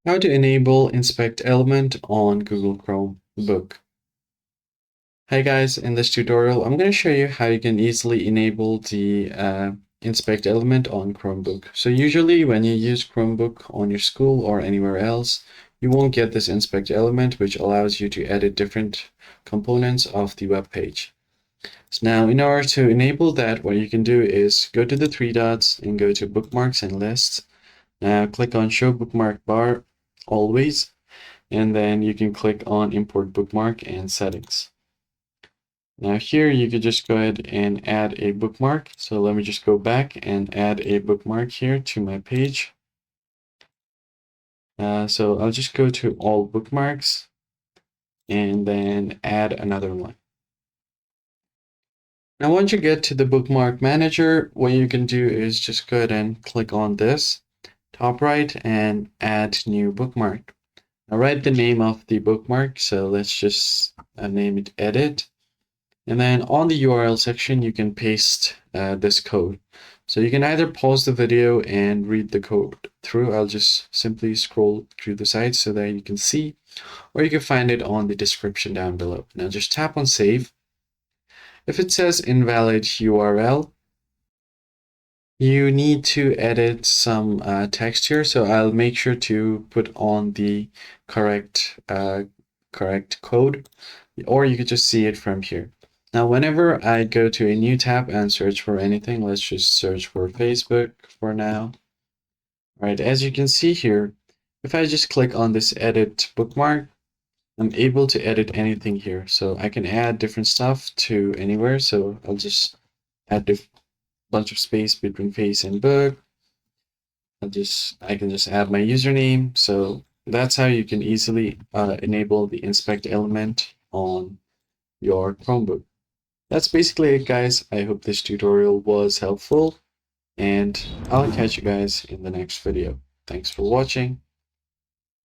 How to enable Inspect Element on Google Chromebook. Hi guys, in this tutorial I'm going to show you how you can easily enable the Inspect Element on Chromebook. So usually when you use Chromebook on your school or anywhere else, you won't get this Inspect Element, which allows you to edit different components of the web page. So now in order to enable that, what you can do is go to the three dots and go to Bookmarks and Lists. Now click on Show Bookmark Bar always, and then you can click on Import Bookmark and Settings. Now here you could just go ahead and add a bookmark. So let me just go back and add a bookmark here to my page. So I'll just go to all bookmarks and then add another one. Now once you get to the bookmark manager, what you can do is just go ahead and click on this top right and add new bookmark. Now write the name of the bookmark. So let's just name it edit. And then on the URL section, you can paste this code. So you can either pause the video and read the code through. I'll just simply scroll through the site so that you can see, or you can find it on the description down below. Now just tap on save. If it says invalid URL, you need to edit some text here. So I'll make sure to put on the correct code, or you could just see it from here. Now, whenever I go to a new tab and search for anything, let's just search for Facebook for now. All right, as you can see here, if I just click on this edit bookmark, I'm able to edit anything here. So I can add different stuff to anywhere. So I'll just add a bunch of space between face and book. I can just add my username. So that's how you can easily enable the inspect element on your Chromebook. That's basically it, guys. I hope this tutorial was helpful, and I'll catch you guys in the next video. Thanks for watching.